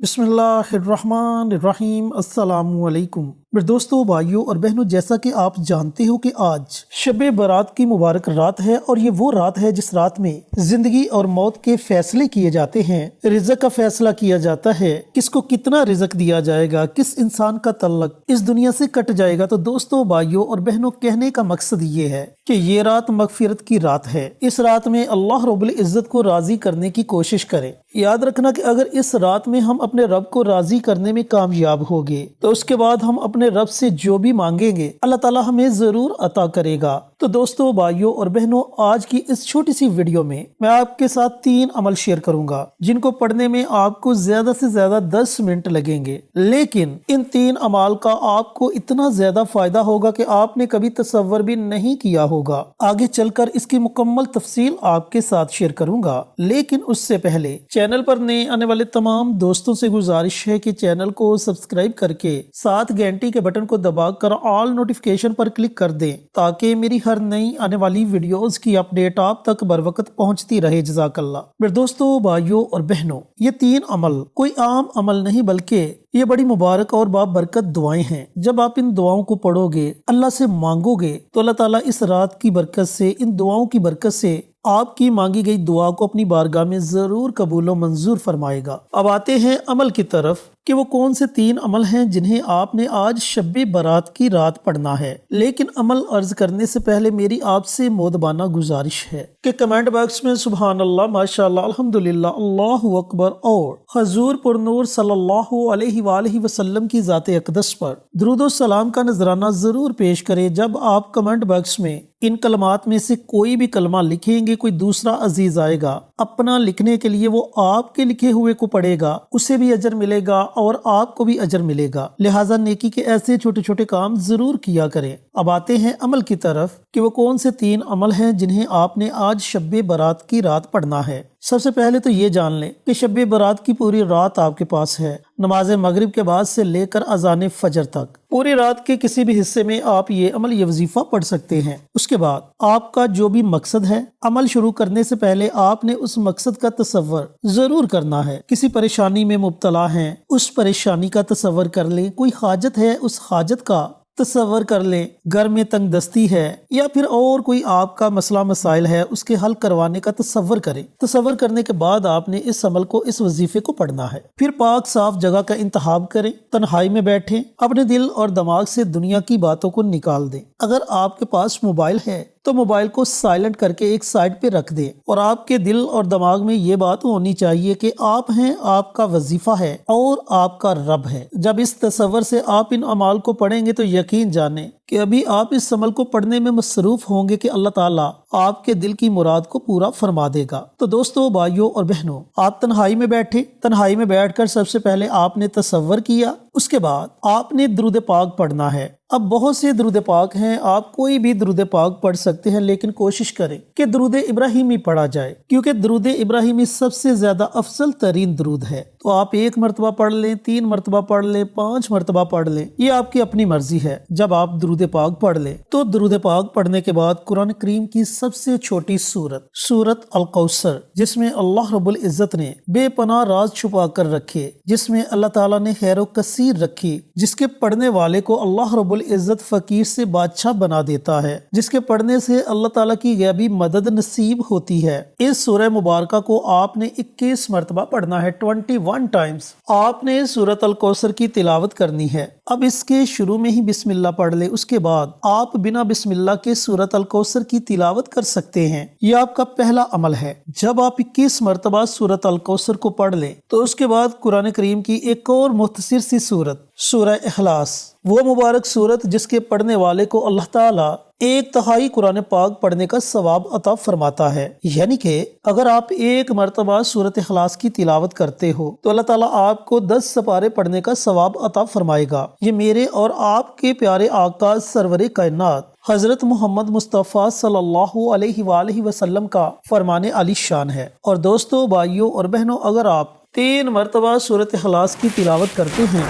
बिस्मिल्लाहिर्रहमानिर्रहीम। अस्सलाम वालेकुम। मेरे दोस्तों, भाइयों और बहनों, जैसा कि आप जानते हो कि आज शब बारात की मुबारक रात है और ये वो रात है जिस रात में जिंदगी और मौत के फैसले किए जाते हैं। रिज़्क का फैसला किया जाता है, किसको कितना रिज़्क दिया जाएगा, किस इंसान का तल्लक इस दुनिया से कट जाएगा। तो दोस्तों, भाइयों और बहनों, कहने का मकसद ये है कि ये रात मगफिरत की रात है। इस रात में अल्लाह रब्बुल इज़्ज़त को राजी करने की कोशिश करें। याद रखना कि अगर इस रात में हम अपने रब को राजी करने में कामयाब होंगे तो उसके बाद हम अपने रब से जो भी मांगेंगे अल्लाह ताला हमें जरूर अता करेगा। तो दोस्तों, भाइयों और बहनों, आज की इस छोटी सी वीडियो में मैं आपके साथ 3 अमल शेयर करूंगा जिनको पढ़ने में आपको ज्यादा से ज्यादा 10 मिनट लगेंगे, लेकिन इन 3 अमाल का आपको इतना ज्यादा फायदा होगा कि आपने कभी तसव्वुर भी नहीं किया होगा। आगे चलकर इसकी मुकम्मल तफसील आपके साथ शेयर करूंगा, लेकिन उससे पहले चैनल पर नए आने वाले तमाम दोस्तों से गुजारिश है कि चैनल को सब्सक्राइब करके साथ घंटी के बटन को दबाकर ऑल नोटिफिकेशन पर क्लिक कर दें ताकि मेरी हर नई आने वाली वीडियोस की अपडेट आप तक बर वक्त पहुंचती रहे। जज़ाकल्लाह। मेरे दोस्तों, भाइयों और बहनों, ये 3 अमल कोई आम अमल नहीं बल्कि ये बड़ी मुबारक और बाबरकत दुआएं हैं। जब आप इन दुआओं को पढ़ोगे, अल्लाह से मांगोगे, तो अल्लाह ताला इस रात की बरकत से, इन दुआओं की बरकत से आपकी मांगी गई दुआ को अपनी बारगाह में जरूर कबूल और मंजूर फरमाएगा। अब आते हैं अमल की तरफ कि वो कौन से 3 अमल हैं जिन्हें आपने आज शब बारात की रात पढ़ना है। लेकिन अमल अर्ज करने से पहले मेरी आपसे मोदबाना गुजारिश है कि कमेंट बॉक्स में सुभान अल्लाह, माशाअल्लाह, अल्हम्दुलिल्लाह, अल्लाहु अकबर और हजूर पुरनूर सल्लल्लाहु अलैहि वसल्लम की ज़ात अक़दस पर दुरूद सलाम का नजराना जरूर पेश करें। जब आप कमेंट बॉक्स में इन कलमात में से कोई भी कलमा लिखेंगे, कोई दूसरा अजीज आएगा अपना लिखने के लिए, वो आपके लिखे हुए को पढ़ेगा, उसे भी अजर मिलेगा और आपको भी अजर मिलेगा। लिहाजा नेकी के ऐसे छोटे छोटे काम जरूर किया करें। अब आते हैं अमल की तरफ कि वो कौन से 3 अमल हैं जिन्हें आपने आज शब बारात की रात पढ़ना है। सबसे पहले तो ये जान लें कि शब बारात की पूरी रात आपके पास है। नमाज मगरिब के बाद से लेकर अजान फजर तक पूरी रात के किसी भी हिस्से में आप ये अमल, ये वजीफा पढ़ सकते हैं। उसके बाद आपका जो भी मकसद है, अमल शुरू करने से पहले आपने उस मकसद का तसव्वुर जरूर करना है। किसी परेशानी में मुब्तला हैं, उस परेशानी का तसव्वुर कर लें। कोई हाजत है, उस हाजत का तसव्वुर कर लें। घर में तंग दस्ती है या फिर और कोई आपका मसला मसाइल है, उसके हल करवाने का तसव्वुर करें। तसव्वुर करने के बाद आपने इस अमल को, इस वजीफे को पढ़ना है। फिर पाक साफ जगह का इंतखाब करें, तन्हाई में बैठें, अपने दिल और दिमाग से दुनिया की बातों को निकाल दें। अगर आपके पास मोबाइल है तो मोबाइल को साइलेंट करके एक साइड पे रख दें और आपके दिल और दिमाग में ये बात होनी चाहिए कि आप हैं, आपका वजीफा है और आपका रब है। जब इस तसव्वुर से आप इन अमाल को पढ़ेंगे तो यकीन जाने कि अभी आप इस अमल को पढ़ने में मसरूफ होंगे कि अल्लाह ताला आपके दिल की मुराद को पूरा फरमा देगा। तो दोस्तों, भाइयों और बहनों, आप तन्हाई में बैठे। तन्हाई में बैठकर सबसे पहले आपने तसव्वुर किया, उसके बाद आपने दुरूद पाक पढ़ना है। अब बहुत से दुरूद पाक हैं, आप कोई भी दुरूद पाक पढ़ सकते हैं, लेकिन कोशिश करें कि दुरूद इब्राहिमी पढ़ा जाए, क्योंकि दुरूद इब्राहिमी सबसे ज्यादा अफजल तरीन दुरूद है। तो आप 1 मरतबा पढ़ लें, 3 मरतबा पढ़ लें, 5 मरतबा पढ़ लें, ये आपकी अपनी मर्जी है। जब आप दुरूद पाक पढ़ लें तो दुरूद पाक पढ़ने के बाद कुरान करीम की सबसे छोटी सूरत अल कौसर, जिसमें अल्लाह रब्बुल इज़्ज़त ने बेपनाह राज छुपा कर रखे, जिसमें अल्लाह ताला ने खैर कसीर रखी, जिसके पढ़ने वाले को अल्लाह रब्बुल इज़्ज़त फकीर से बादशाह बना देता है, जिसके पढ़ने से अल्लाह ताला की गैबी मदद नसीब होती है। इस सूरह मुबारक को आपने 21 मरतबा पढ़ना है, 21 टाइम्स आपने सूरत अल कौसर की तिलावत करनी है। अब इसके शुरू में ही बिस्मिल्लाह पढ़ ले, उसके बाद आप बिना बिस्मिल्लाह के सूरत अल कौसर की तिलावत कर सकते हैं। यह आपका पहला अमल है। जब आप 21 मरतबा सूरत अल कौसर को पढ़ लें तो उसके बाद कुरान करीम की एक और मुख्तसर सी सूरत, सूरह इखलास, वो मुबारक सूरत जिसके पढ़ने वाले को अल्लाह ताला 1/3 कुरान पाक पढ़ने का सवाब अता फरमाता है। यानी कि अगर आप 1 मरतबा सूरत इखलास की तिलावत करते हो तो अल्लाह ताला आपको 10 सपारे पढ़ने का सवाब अता फरमाएगा। ये मेरे और आपके प्यारे आका सरवरे कायनात हजरत मोहम्मद मुस्तफ़ा सल्लल्लाहु अलैहि वसल्लम का फरमाने आली शान है। और दोस्तों, भाइयों और बहनों, अगर आप 3 मरतबा सूरत इखलास की तिलावत करते हैं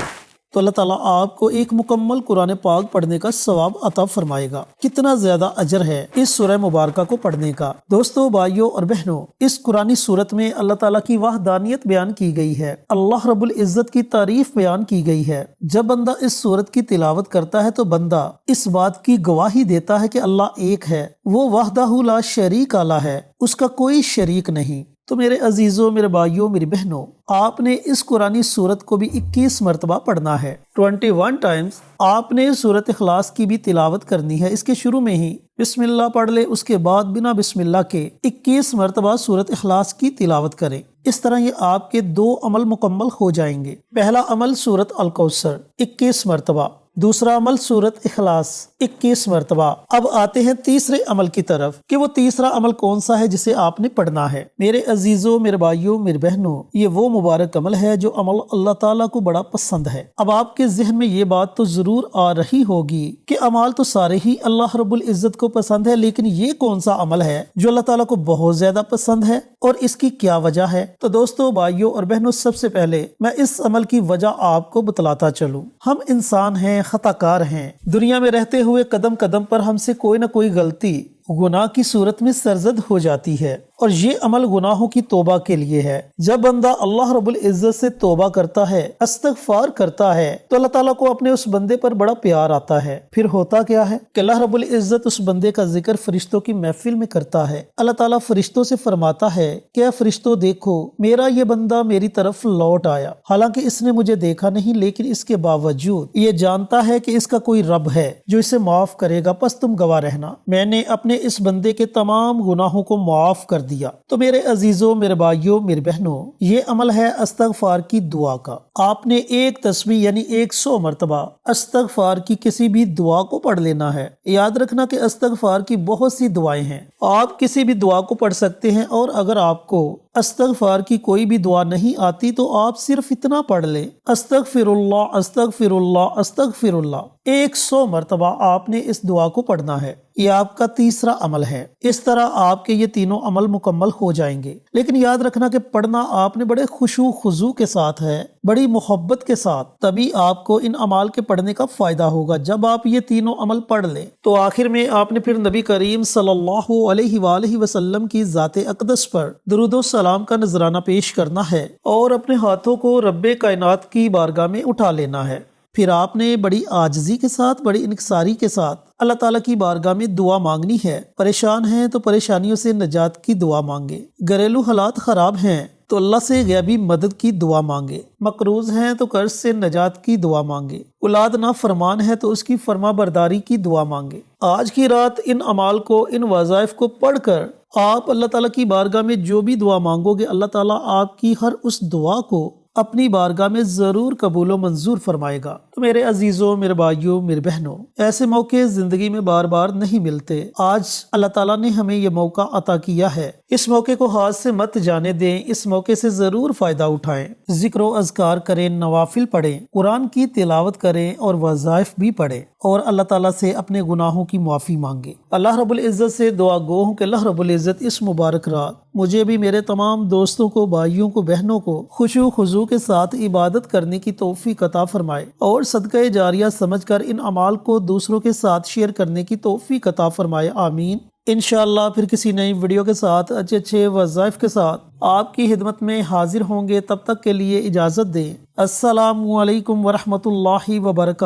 تو اللہ تعالیٰ آپ کو ایک مکمل قرآن پاک پڑھنے کا ثواب عطا فرمائے گا۔ کتنا زیادہ اجر ہے اس سورہ مبارکہ کو پڑھنے کا۔ دوستو، بھائیوں اور بہنوں، اس قرآنی سورت میں اللہ تعالیٰ کی وحدانیت بیان کی گئی ہے، اللہ رب العزت کی تعریف بیان کی گئی ہے۔ جب بندہ اس سورت کی تلاوت کرتا ہے تو بندہ اس بات کی گواہی دیتا ہے کہ اللہ ایک ہے، وہ وحدہ لا شریک اعلیٰ ہے، اس کا کوئی شریک نہیں۔ تو میرے عزیزوں، میرے بھائیوں، میری بہنوں، آپ نے اس قرآنی سورت کو بھی 21 مرتبہ پڑھنا ہے۔ 21 ٹائمز آپ نے سورت اخلاص کی بھی تلاوت کرنی ہے۔ اس کے شروع میں ہی بسم اللہ پڑھ لے، اس کے بعد بنا بسم اللہ کے 21 مرتبہ سورت اخلاص کی تلاوت کریں۔ اس طرح یہ آپ کے 2 عمل مکمل ہو جائیں گے۔ پہلا عمل سورت الکوثر 21 مرتبہ، دوسرا عمل سورت اخلاص 21 مرتبہ۔ اب آتے ہیں تیسرے عمل کی طرف کہ وہ تیسرا عمل کون سا ہے جسے آپ نے پڑھنا ہے۔ میرے عزیزوں، میرے بھائیوں، میرے بہنوں، یہ وہ مبارک عمل ہے جو عمل اللہ تعالیٰ کو بڑا پسند ہے۔ اب آپ کے ذہن میں یہ بات تو ضرور آ رہی ہوگی کہ اعمال تو سارے ہی اللہ رب العزت کو پسند ہے، لیکن یہ کون سا عمل ہے جو اللہ تعالیٰ کو بہت زیادہ پسند ہے اور اس کی کیا وجہ ہے؟ تو دوستو، بھائیوں اور بہنوں، سب سے پہلے میں اس عمل کی وجہ آپ کو بتلاتا چلوں۔ ہم انسان ہیں، خطا کار ہیں، دنیا میں رہتے ہوئے قدم قدم پر ہم سے کوئی نہ کوئی غلطی گناہ کی صورت میں سرزد ہو جاتی ہے، اور یہ عمل گناہوں کی توبہ کے لیے ہے۔ جب بندہ اللہ رب العزت سے توبہ کرتا ہے، استغفار کرتا ہے، تو اللہ تعالیٰ کو اپنے اس بندے پر بڑا پیار آتا ہے۔ پھر ہوتا کیا ہے کہ اللہ رب العزت اس بندے کا ذکر فرشتوں کی محفل میں کرتا ہے۔ اللہ تعالیٰ فرشتوں سے فرماتا ہے کہ اے فرشتوں، دیکھو میرا یہ بندہ میری طرف لوٹ آیا، حالانکہ اس نے مجھے دیکھا نہیں، لیکن اس کے باوجود یہ جانتا ہے کہ اس کا کوئی رب ہے جو اسے معاف کرے گا، پس تم گواہ رہنا، میں نے اپنے اس بندے کے تمام گناہوں کو معاف کر دیا۔ تو میرے عزیزوں، میرے بھائیوں، میری بہنوں، یہ عمل ہے استغفار کی دعا کا۔ آپ نے ایک تسبیح یعنی 100 مرتبہ استغفار کی کسی بھی دعا کو پڑھ لینا ہے۔ یاد رکھنا کہ استغفار کی بہت سی دعائیں ہیں، آپ کسی بھی دعا کو پڑھ سکتے ہیں، اور اگر آپ کو استغفار کی کوئی بھی دعا نہیں آتی تو آپ صرف اتنا پڑھ لیں، استغفر اللہ استغفر اللہ استغفر اللہ۔ 100 مرتبہ آپ نے اس دعا کو پڑھنا ہے۔ یہ آپ کا تیسرا عمل ہے۔ اس طرح آپ کے یہ تینوں عمل مکمل ہو جائیں گے، لیکن یاد رکھنا کہ پڑھنا آپ نے بڑے خشوع خضوع کے ساتھ ہے، بڑی محبت کے ساتھ، تبھی آپ کو ان اعمال کے پڑھنے کا فائدہ ہوگا۔ جب آپ یہ تینوں عمل پڑھ لیں تو آخر میں آپ نے پھر نبی کریم صلی اللہ علیہ وآلہ وسلم کی ذات اقدس پر درود و سلام کا نذرانہ پیش کرنا ہے اور اپنے ہاتھوں کو رب کائنات کی بارگاہ میں اٹھا لینا ہے۔ پھر آپ نے بڑی عاجزی کے ساتھ، بڑی انکساری کے ساتھ اللہ تعالیٰ کی بارگاہ میں دعا مانگنی ہے۔ پریشان ہیں تو پریشانیوں سے نجات کی دعا مانگے، گھریلو حالات خراب ہیں تو اللہ سے غیبی مدد کی دعا مانگے، مقروض ہیں تو قرض سے نجات کی دعا مانگے، اولاد نافرمان ہے تو اس کی فرما برداری کی دعا مانگے۔ آج کی رات ان اعمال کو، ان وظائف کو پڑھ کر آپ اللہ تعالیٰ کی بارگاہ میں جو بھی دعا مانگو گے، اللہ تعالیٰ آپ کی ہر اس دعا کو اپنی بارگاہ میں ضرور قبول و منظور فرمائے گا۔ تو میرے عزیزوں، میرے بھائیوں، میرے بہنوں، ایسے موقع زندگی میں بار بار نہیں ملتے۔ آج اللہ تعالیٰ نے ہمیں یہ موقع عطا کیا ہے، اس موقع کو ہاتھ سے مت جانے دیں، اس موقع سے ضرور فائدہ اٹھائیں۔ ذکر و اذکار کریں، نوافل پڑھیں، قرآن کی تلاوت کریں اور وظائف بھی پڑھیں، اور اللہ تعالیٰ سے اپنے گناہوں کی معافی مانگیں۔ اللہ رب العزت سے دعا گو ہوں کہ اللہ رب العزت اس مبارک رات مجھے بھی، میرے تمام دوستوں کو، بھائیوں کو، بہنوں کو خشوع خضوع کے ساتھ عبادت کرنے کی توفیق عطا فرمائے، اور صدقہ جاریہ سمجھ کر ان اعمال کو دوسروں کے ساتھ شیئر کرنے کی توفیق عطا فرمائے، آمین۔ انشاءاللہ پھر کسی نئی ویڈیو کے ساتھ، اچھے وظائف کے ساتھ آپ کی خدمت میں حاضر ہوں گے۔ تب تک کے لیے اجازت دیں۔ السلام علیکم ورحمۃ اللہ وبرکاتہ۔